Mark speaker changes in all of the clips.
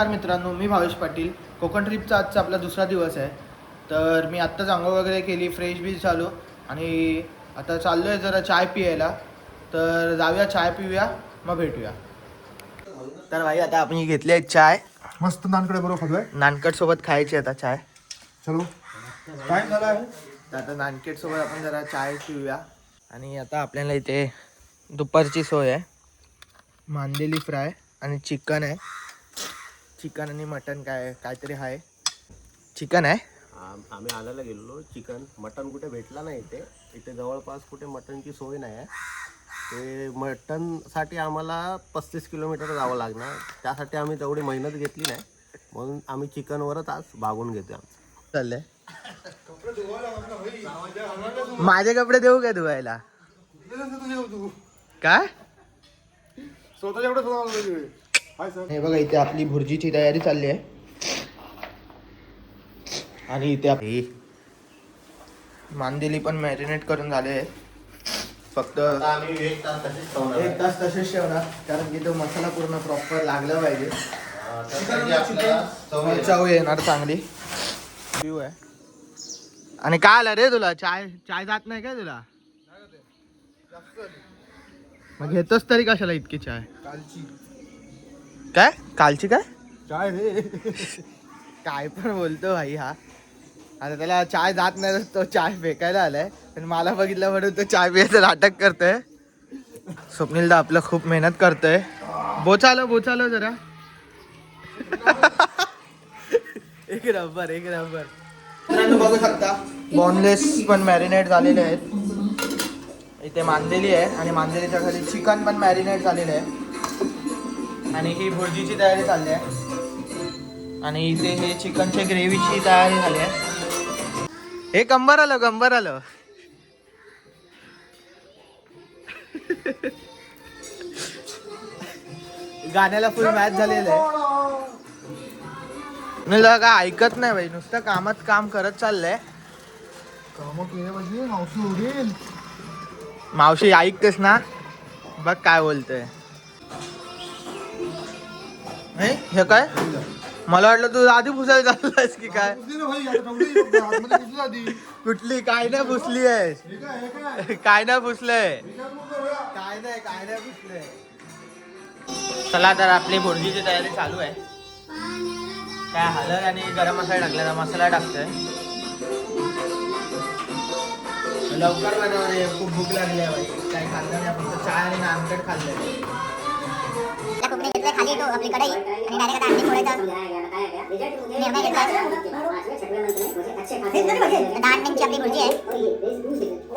Speaker 1: नमस्कार मित्रांनो, मी भावेश पाटील. कोकण ट्रिपचा आजचा आपला दुसरा दिवस आहे. तर मी आत्ताच आंघोळ वगैरे केली, फ्रेश बीज झालो आणि आता चाललो आहे जरा चाय पियायला. तर जाऊया, चाय पिऊया, मग भेटूया. तर भाई आता आपण घेतली आहे चाय.
Speaker 2: मस्त नानकडे बरोबर खातोय.
Speaker 1: नानकट सोबत खायची आता चाय.
Speaker 2: चलो टाइम झाला आहे.
Speaker 1: तर आता नानकट सोबत आपण जरा चाय पिऊया. आणि आता आपल्याला इथे दुपारची सोय आहे. मांदेली फ्राय आणि चिकन आहे. चिकन आणि मटन काहीतरी आहे. चिकन आहे.
Speaker 3: आम्ही आणायला गेलो चिकन. मटन कुठे भेटला नाही. इथे जवळपास कुठे मटनची सोय नाही आहे. ते मटनसाठी आम्हाला 35 किलोमीटर जावं लागणार. त्यासाठी आम्ही तेवढी मेहनत घेतली नाही, म्हणून आम्ही चिकनवरच आज भागून घेतो.
Speaker 1: चाललंय. माझे कपडे देऊ का धुवायला? काय
Speaker 2: स्वतः एवढं
Speaker 1: हे बघा, इथे आपली भुर्जीची तयारी चालली आहे. आणि इथे मांदेली पण मॅरिनेट करून झाले. फक्त
Speaker 3: आम्ही 1 तास तसेच ठेवणार.
Speaker 1: 1 तास तसेच ठेवणार, कारण की तो मसाला पूर्ण प्रॉपर लागला पाहिजे. चव येणार चांगली. व्ह्यू आहे. आणि काय आलं रे तुला? चाय जात नाही काय तुला? मग घेतोस तरी कशाला इतकी चाय? काय कालची काय
Speaker 2: चाय रे.
Speaker 1: काय पण बोलतो भाई हा. आता त्याला चाय जात नाही, तो चाय फेकायला आलाय. पण मला बघितलं म्हणून तो चाय पियाचं नाटक करतोय. स्वप्नीलदा आपलं खूप मेहनत करतोय. बोचालो जरा. एक नंबर. बघू शकता बोनलेस पण मॅरिनेट झालेले आहेत. इथे मांदेली आहे आणि मांदेलीच्या खाली चिकन पण मॅरिनेट झालेलं आहे. आणि ही भुर्जीची तयारी चालली आहे. आणि इथे हे चिकनच्या ग्रेव्हीची तयारी झाली आहे. हे गंबर आलं. गाण्याला फुल मॅच झालेलं आहे. काय ऐकत नाही भाई, नुसतं कामात काम करत चाललंय.
Speaker 2: काम केलं म्हणजे मावशी उडेल.
Speaker 1: मावशी ऐकतेस ना? बघ काय बोलतोय. हे काय? मला वाटलं तू आधी पुसायला चाललायस की काय? कुठली? काय नाही पुसली आहेस? काय नाही पुसलंय? काय नाही पुसलंय. चला तर आपली भुर्जीची तयारी चालू आहे. काय हळद आणि गरम मसाला टाकला, मसाला टाकतोय. लवकर बनव रे, खूप भूक लागली आहे भाई. काय खाल्लं नाही, फक्त चाय आणि नानकट खाल्लंय.
Speaker 4: खाली येतो आपली कढई आणि डायरेक्ट अंडी फोडायचा निर्णय घेतला. 10 अंड्यांची आपली भुर्जी आहे.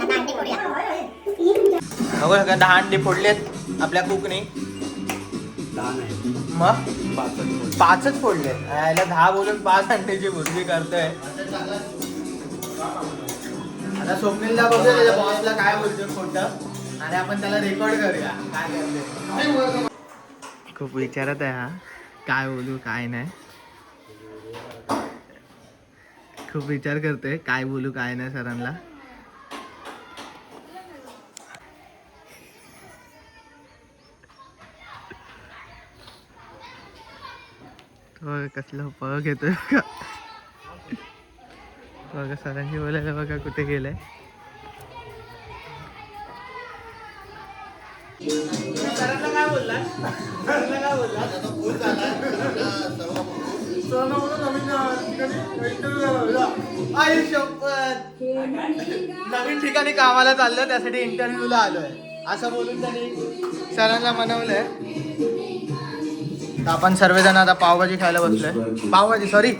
Speaker 4: आता अंडी फोडूया.
Speaker 1: बघू का, 10 अंडी फोडलेत आपल्या कुकनी. मग 5च फोडले. याला 10 बोलून 5 अंड्याची भुर्जी करतोय. आता स्वप्नीलला बघूया त्याच्या बॉसला काय बोलतोय खोटं, आणि आपण त्याला रेकॉर्ड करूया काय करतोय. खूप विचारत आहे हा, काय बोलू काय नाही. खूप विचार करतोय काय बोलू काय नाही सरांना. कसलं पळ घेतोय का बघा. सरांची बोलायला बघा कुठे गेलाय. सरांना काय बोलला? आई शपथ, नवीन ठिकाणी कामाला चाललोय, त्यासाठी इंटरव्ह्यूला आलोय असं बोलून त्यांनी सरांना मनवलंय. आपण सर्वजण आता पावभाजी खायला बसलोय. पावभाजी सॉरी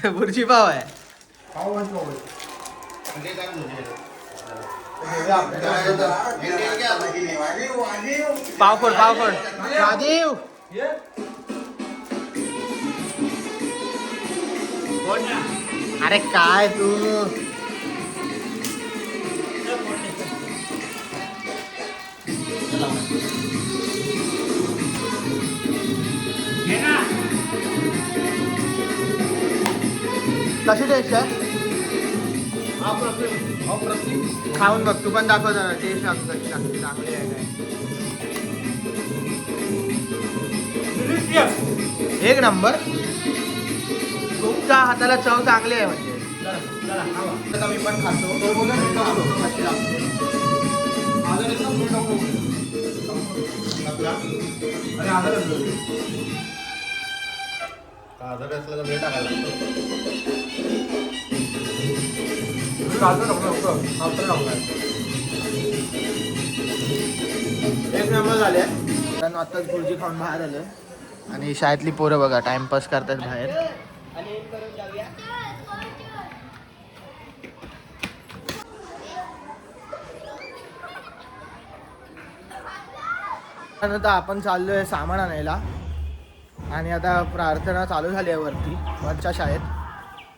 Speaker 1: भुर्जी पाव आहे. पावफोड राजीव. अरे काय तू कशी टेस्ट आहे? खाऊन बघ, तू पण दाखव जरा टेस्ट चांगली आहे काय. एक नंबर. नुसता हाताला चव चांगली आहे म्हणजे. आता मी पण खातो. कशी लागते.
Speaker 3: आजार असला तर वेळ टाकायला लागतो.
Speaker 1: एक नंबर झाले. आत्ताच भुर्जी खाऊन बाहेर आले आणि शाळेतली पोरं बघा टाइमपास करतात बाहेर. आता आपण चाललोय सामान आणायला आणि आता प्रार्थना चालू झाली आहे वरती वरच्या शाळेत.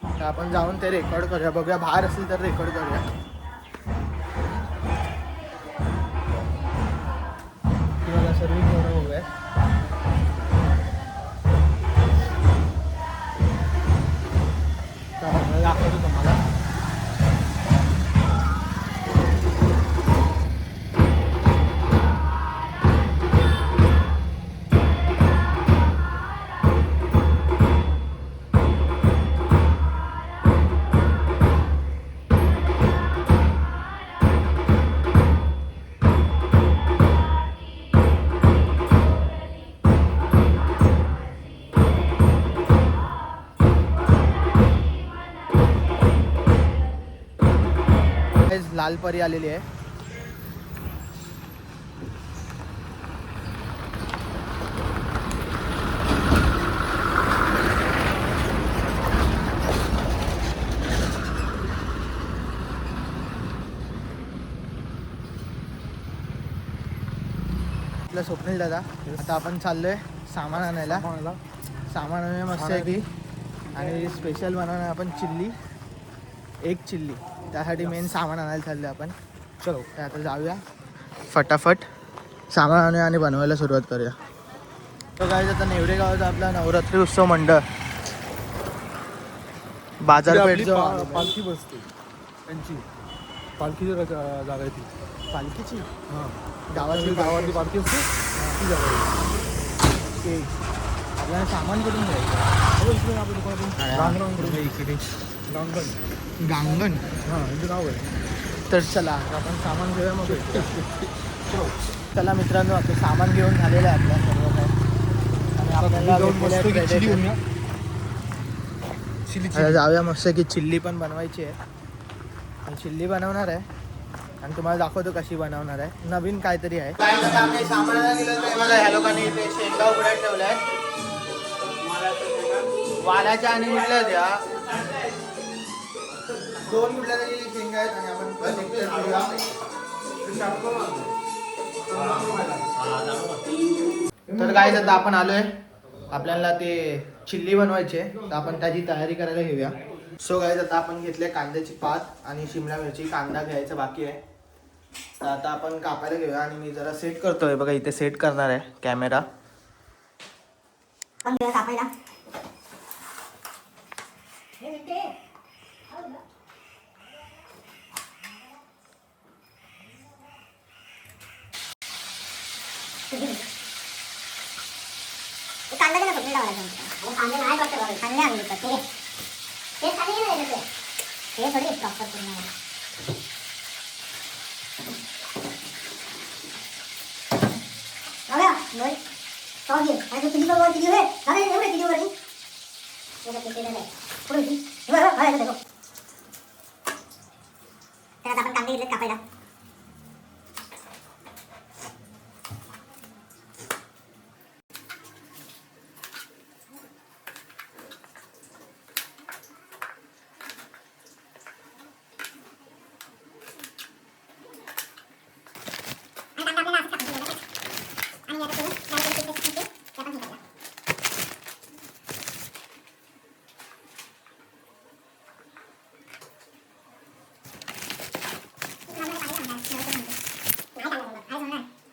Speaker 1: तर आपण जाऊन ते रेकॉर्ड करूया. बघूया बाहेर असेल तर रेकॉर्ड करूया. किंवा सर्व पोरं बघूया. दाखवतो तुम्हाला. लाल परी आलेली आहे. आपलं स्वप्नील दादा. आता आपण चाललोय सामान आणायला. सामान आणूया मस्त आहे की. आणि स्पेशल बनवणार आपण चिल्ली. एक चिल्ली त्यासाठी मेन सामान आणायला चाललं आपण. चलो तर आता जाऊया फटाफट सामान आणूया आणि बनवायला सुरुवात करूया. तो काय आता नेवरे गावाचा आपला नवरात्री उत्सव मंडळ बाजारपेठ जो
Speaker 2: पालखी बसते त्यांची पालखीची जागा आहे ती.
Speaker 1: पालखीची
Speaker 2: हां
Speaker 1: गावाची
Speaker 2: गावातली पालखी असते ती जागा आहे.
Speaker 1: ते आपल्याला सामान कुठून घ्यायचं.
Speaker 2: हो इकडे आपल्या दुकानातून गांगण
Speaker 1: इकडे
Speaker 2: गांगण
Speaker 1: गांगण.
Speaker 2: हां इथे नाव आहे.
Speaker 1: तर चला आपण सामान घेऊया मग भेटूया. चला मित्रांनो आता सामान घेऊन झालेलं आहे आपल्या सर्व काही. आणि आपल्याला भेटलेलं आहे credit. आता जाऊया मस्त की चिल्ली पण बनवायची आहे. आणि चिल्ली बनवणार आहे आणि तुम्हाला दाखवतो कशी बनवणार आहे. नवीन काहीतरी आहे. आम्ही सामानाला गेलो तर बघा ह्या लोकांनी इथे शेंगा उघड्यात ठेवल्या आहेत. वालाच्या आणि कुठल्या द्या 2 कुठल्या तरी शेंगा आहेत आणि आपण तर काय आता आपण आलोय. आपल्याला ते चिल्ली बनवायची आहे तर आपण त्याची तयारी करायला घेऊया. सो गाईज आता आपण घेतले कांद्याची पात आणि शिमला मिरची. कांदा घ्यायचा बाकी आहे. तर आता आपण कापायला घेऊया आणि मी जरा सेट करतोय. बघा इथे सेट करणार आहे कॅमेरा.
Speaker 4: कापायला कांदा नाही फक्त लावायचा. कांदे नाही फक्त लावायचे. कांदे आणले तर ते खाली नाही देते. हे थोडी प्रॉपर पूर्ण लावया लोय तो घे. आणि किती बघ किती आहे. झाले एवढे किती वर नाही. हे किती नाही. पुढे हे बघा हाय देखो. तर आपण कांदे घेतले कापायला.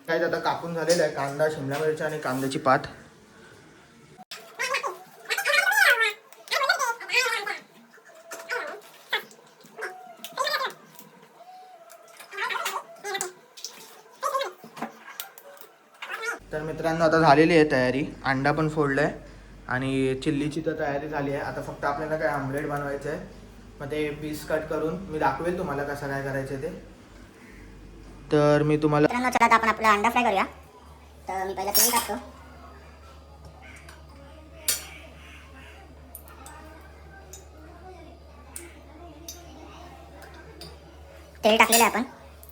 Speaker 1: काय आता कापून झालेलं आहे कांदा, शिमला मिरची आणि कांद्याची पात. तर मित्रांनो आता झालेली आहे तयारी. अंडा पण फोडलाय आणि चिल्लीची तर तयारी झाली आहे. आता फक्त आपल्याला काय आमलेट बनवायचं आहे. मग ते पीस कट करून मी दाखवेल तुम्हाला कसं काय करायचं ते. तर मी तुम्हाला
Speaker 4: मित्रांनो चला आता आपण आपला अंडा फ्राय करूया. तर मी पहिला तेल टाकतो. तेल टाकलेलं आहे आपण.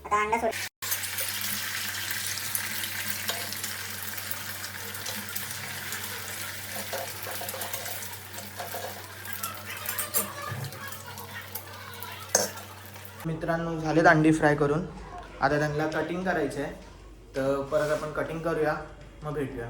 Speaker 4: आता अंडा सोड.
Speaker 1: मित्रांनो झालेत अंडी फ्राय करून. आता त्यांना कटिंग करायचं आहे. तर परत आपण कटिंग करूया मग भेटूया.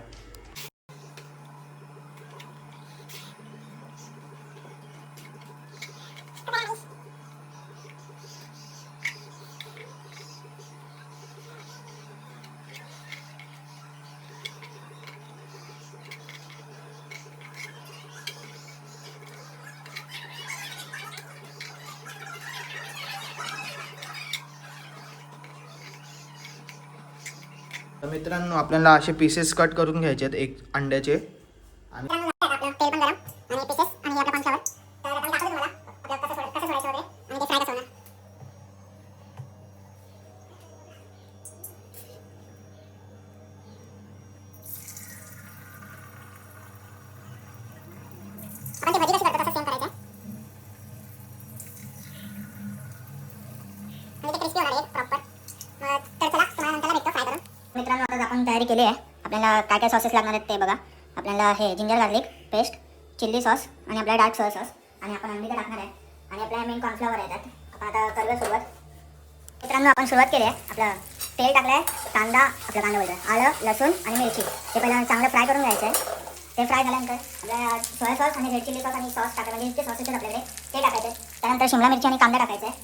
Speaker 1: तर मित्रांनो आपल्याला असे पीसेस कट करून घ्यायचे आहेत एक अंड्याचे. आणि
Speaker 4: आपलं तेल पण गरम आणि पीसेस आणि आपलं कॉर्नफ्लॉवर. तर आपण दाखवतो तुम्हाला आपलं कसं सोडायचं वगैरे आणि ते फ्राय कसं होणार. आपण ते भजी कशी करतो तसं सेम करायचं आणि ते क्रिस्पी होणार आहे प्रॉपर. तर चला तुम्हाला नंतर भेटतो फ्राय करून. मित्रांनो आता आपण तयारी केली आहे. आपल्याला काय काय सॉसेस लागणार आहेत ते बघा. आपल्याला हे ginger garlic paste, chilli sauce आणि आपला डार्क सोया सॉस आणि आपण अंडी टाकणार आहे आणि आपल्या मेन कॉर्नफ्लॉवर येतात. आपण आता करूया सुरुवात. मित्रांनो आपण सुरुवात केली आहे. आपलं तेल टाकलं आहे. आपला कांदा बोलतो आलं, लसूण आणि मिरची ते पहिला चांगलं फ्राय करून घ्यायचं आहे. ते फ्राय झाल्यानंतर आपल्या सोया सॉस आणि रेड चिल्ली सॉस आणि सॉस टाकायचं म्हणजे जे सॉसेस आहेत आपल्याकडे ते टाकायचे. त्यानंतर शिमला मिरची आणि कांदा टाकायचा आहे.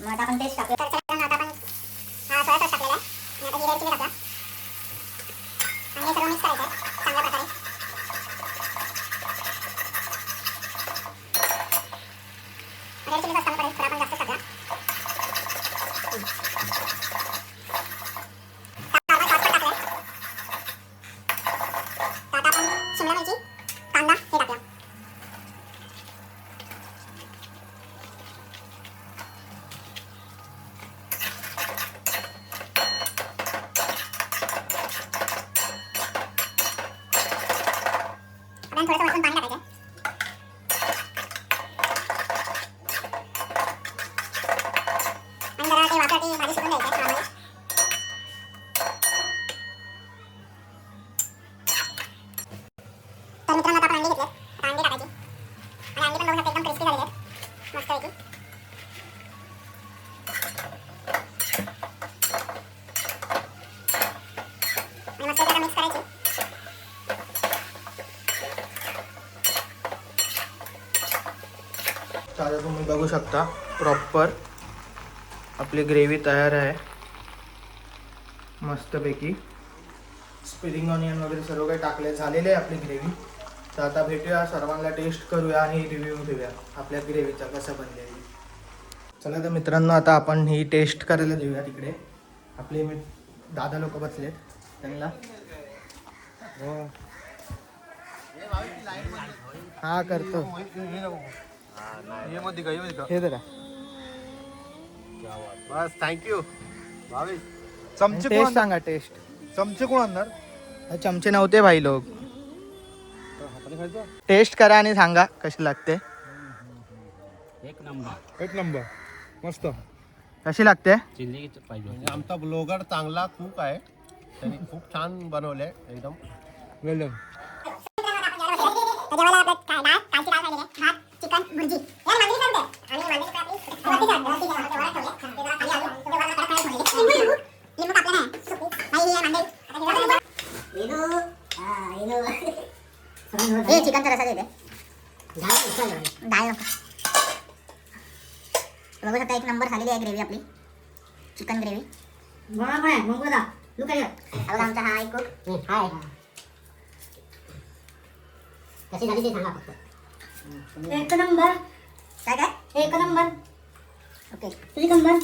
Speaker 4: मग आता आपण तेच टाकूया. तर आता आपण सोया सॉस टाकलेला आहे. आता ही रेड चिल्ली टाकूया आणि हे सर्व मिक्स करायचं आहे चांगल्या प्रकारे. रेड चिल्ली सॉस कमी पडेल तर आपण जास्त टाकूया. आता आपण शिमला मिरची कांदा हे टाकूया. आपण थोडंसं वरतून पाणी टाकायचं. आणि जरा ते वाफाटी भाजी शिजून द्यायचं नॉर्मली. तर मित्रांनो आता आपण अंडी घेतले. आता अंडी टाकायची आणि अंडी पण बघू शकता एकदम क्रिस्पी झालेली आहेत मस्तपैकी. आणि मस्त त्याला मिक्स करायची.
Speaker 1: आता तुम्ही बघू शकता प्रॉपर आपली ग्रेव्ही तयार आहे मस्तपैकी. स्प्रिंग ऑनियन वगैरे सर्व काही टाकले झालेले आहे आपली ग्रेव्ही. तर आता भेटूया सर्वांना टेस्ट करूया आणि रिव्ह्यू देऊया आपल्या ग्रेव्हीचा कसं बनलेली. चला तर मित्रांनो आता आपण ही टेस्ट करायला देऊया. तिकडे आपले दादा लोक बसलेत त्यांना. हा करतो हे जरा
Speaker 3: बस थँक्यू भावेश.
Speaker 2: चमचे
Speaker 1: टेस्ट
Speaker 2: कोण
Speaker 1: सांगा. टेस्ट
Speaker 2: चमचे कोण आणणार?
Speaker 1: चमचे नव्हते भाई लोक.
Speaker 2: हाताने खायचं.
Speaker 1: टेस्ट करा आणि सांगा कशी लागते.
Speaker 2: एक नंबर मस्त.
Speaker 1: कशी लागते.
Speaker 3: म्हणजे आमचा ब्लॉगर चांगला कुक आहे. त्यांनी खूप छान बनवलंय एकदम.
Speaker 2: वेल डन.
Speaker 4: जेवायला आपलं काय डाळ कालची डाळ खाल्लेली आहे. भात, चिकन, भुर्जी यार मांजरी सांगते आणि मांजरी आपली लिंबू कापलं नाही. हे चिकनचा रसा देते. डाळ बघू शकता एक नंबर झालेली आहे ग्रेव्ही आपली. चिकन ग्रेव्ही बघा आमचा हा एक कुक हाय. कशी झाली ते सांगा फक्त. एक नंबर. काय काय एक नंबर. ओके एक नंबर.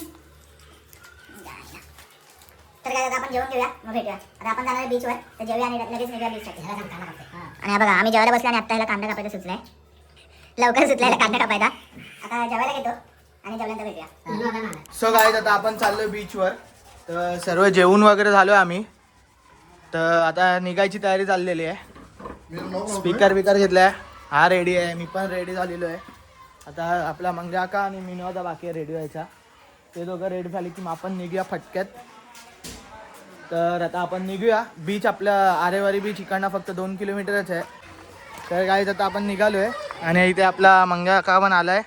Speaker 4: तर काय आता आपण जेवण घेऊया मग भेटूया. आता आपण जाणार आहे बीचवर. तर जेवूया आणि लगेच निघूया बीचसाठी. आणि हा बघा आम्ही जेवायला बसलो आणि आता ह्याला कांदा कापायचा सुचलाय. लवकर सुचलाय ह्याला कांदा कापायचा. आता जेवायला घेतो आणि जेवल्यानंतर भेटूया.
Speaker 1: सो गाईज आता आपण चाललोय बीचवर. तर सर्व जेवून वगैरे झालो आम्ही. तर आता निघायची तयारी चाललेली आहे. स्पीकर बिकर घेतलाय. हा रेडी आहे, मी पण रेडी झालेलो आहे. आता आपला मंगाका आणि मिनोदा बाकी आहे रेडी व्हायचा. ते दोघं रेडी झाले की मग आपण निघूया फटक्यात. तर आता आपण निघूया. बीच आपल्या आरेवारी बीच इकडनं फक्त 2 किलोमीटरच आहे. तर गाईज आता आपण निघालोय आणि इथे आपला मंगाका पण आलाय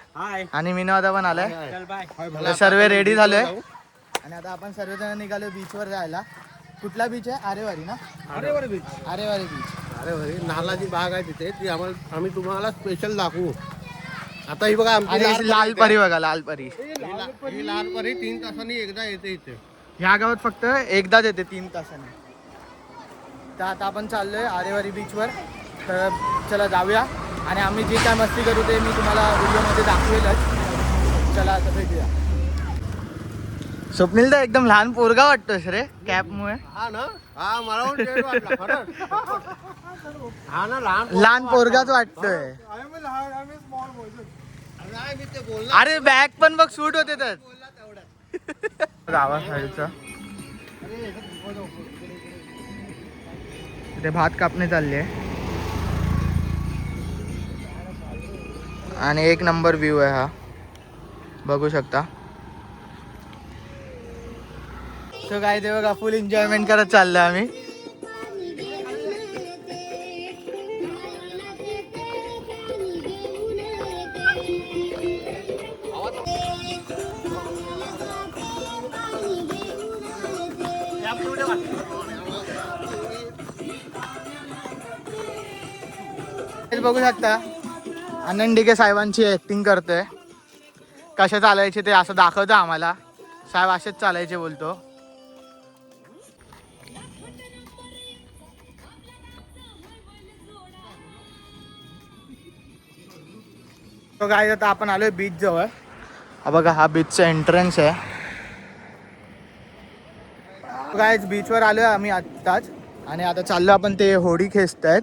Speaker 1: आणि मिनोदा पण आलाय. सर्व रेडी झालोय आणि आता आपण सर्वजण निघालो बीचवर जायला. कुठला बीच आहे? आरेवारी ना?
Speaker 2: आरेवारी बीच.
Speaker 1: आरेवारी बीच.
Speaker 3: अरे नालाची बाग आहे तिथे, ती आम्ही तुम्हाला स्पेशल दाखवू. आता ही बघा आमची
Speaker 1: आणि लाल परी बघा, लाल परी.
Speaker 3: ही लाल परी 3 तासांनी एकदा येते इथे.
Speaker 1: ह्या गावात फक्त एकदाच येते 3 तासाने. तर आता आपण चाललोय आरेवारी बीचवर. तर चला जाऊया आणि आम्ही जे काय मस्ती करू ते मी तुम्हाला व्हिडिओमध्ये दाखवेलच. चला आता भेटूया. स्वप्नील तर एकदम लहान पोरगा वाटतोस रे कॅपमुळे.
Speaker 3: हा ना, हा मला पण तेच वाटलं खरंच. हा ना,
Speaker 1: लहान पोरगाच वाटतोय.
Speaker 3: नाही, मी ते बोललो.
Speaker 1: अरे बॅग पण बघ सूट होते तर. गावा साईडचा इथे भात कापणे चालली आहे आणि एक नंबर व्ह्यू आहे हा, बघू शकता. तो काय ते बघा फुल एन्जॉयमेंट करत चाललोय आम्ही. बघू शकता आनंद डिगे साहेबांची ऍक्टिंग करतोय. कसे चालायचे ते असं दाखवतं आम्हाला. साहेब असेच चालायचे बोलतो. तो काय आता आपण आलोय बीच जवळ. हा बघा हा बीचचा एंट्रन्स आहे. गाईज बीचवर आलोय आम्ही आत्ताच आणि आता चाललो आपण. ते होडी खेचतायत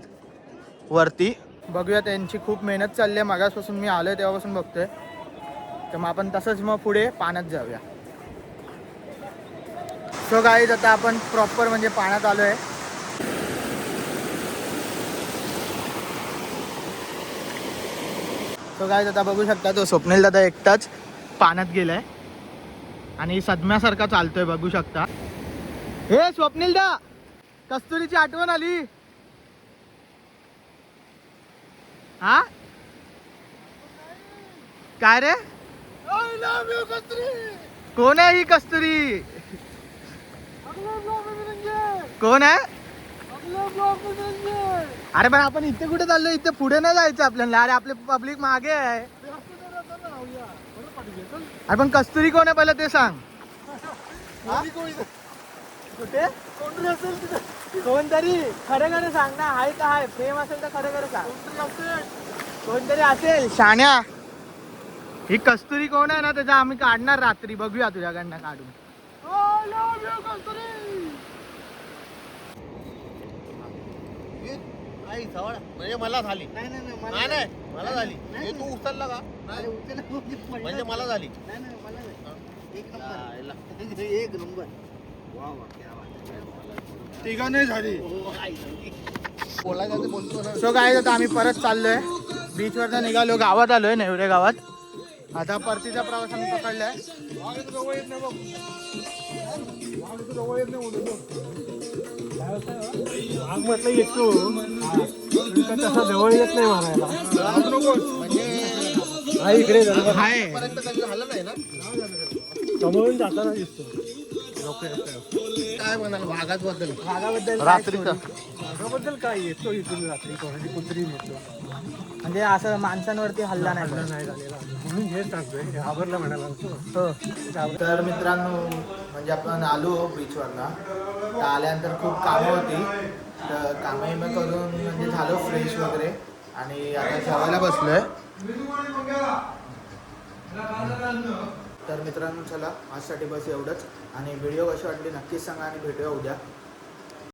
Speaker 1: वरती. बघूया, त्यांची खूप मेहनत चालली आहे. मागासपासून मी आलोय तेव्हापासून बघतोय. तर मग आपण तसंच मग पुढे पाण्यात जाऊया. सो गाईज आता आपण प्रॉपर म्हणजे पाण्यात आलोय. सो गाईज आता बघू शकता तो स्वप्नील दादा एकटाच पाण्यात गेलाय आणि सदम्यासारखा चालतोय बघू शकता. हे स्वप्नील दा, कस्तुरीची आठवण आली. हा काय रे? कोण आहे ही कस्तुरी? कोण आहे? अरे पण आपण इथे कुठे चाललो? इथे पुढे नाही जायचं आपल्याला. अरे आपले पब्लिक मागे आहे. अरे पण कस्तुरी कोण आहे पहिलं ते सांग. कुठे कोणतरी खरं खरं सांग ना. हाय का हाय? प्रेम असेल तर खरं खरं सांग. कोणतरी असेल शाण्या. ही कस्तुरी कोण आहे ना, त्याचा आम्ही काढणार रात्री. बघूया तुझ्याकडनं काढून.
Speaker 3: म्हणजे मला झाली. नाही मला झाली. हे तू उचलला का? म्हणजे मला झाली.
Speaker 1: एक नंबर. तिघांनी झाली.
Speaker 3: बोलायचं बोलतो ना.
Speaker 1: सो काय आता आम्ही परत चाललोय. बीचवर निघालो, गावात आलोय, नेवरे गावात. आता परतीचा प्रवास आम्ही पकडलाय.
Speaker 2: म्हटलं येतो तसा जवळ येत नाही मारायला. इकडे
Speaker 3: झालं नाही ना,
Speaker 2: समोरून जाताना दिसतो.
Speaker 3: काय म्हणाल वाघाबद्दल?
Speaker 2: वाघाबद्दल काय येतो इथून रात्री कोणतरी येतो.
Speaker 1: म्हणजे असं माणसांवरती हल्ला नाही
Speaker 2: झालेला म्हणून हे सांगतोय. घाबरला म्हणाला.
Speaker 1: तर मित्रांनो म्हणजे आपण आलो बीचवरनं. तर आल्यानंतर खूप कामं होती. तर कामं करून म्हणजे झालो फ्रेश वगैरे आणि आता जेवायला बसलोय. तर मित्रांनो चला आजसाठी बस एवढंच. आणि व्हिडिओ कशी वाटली नक्कीच सांगा आणि भेटूया उद्या.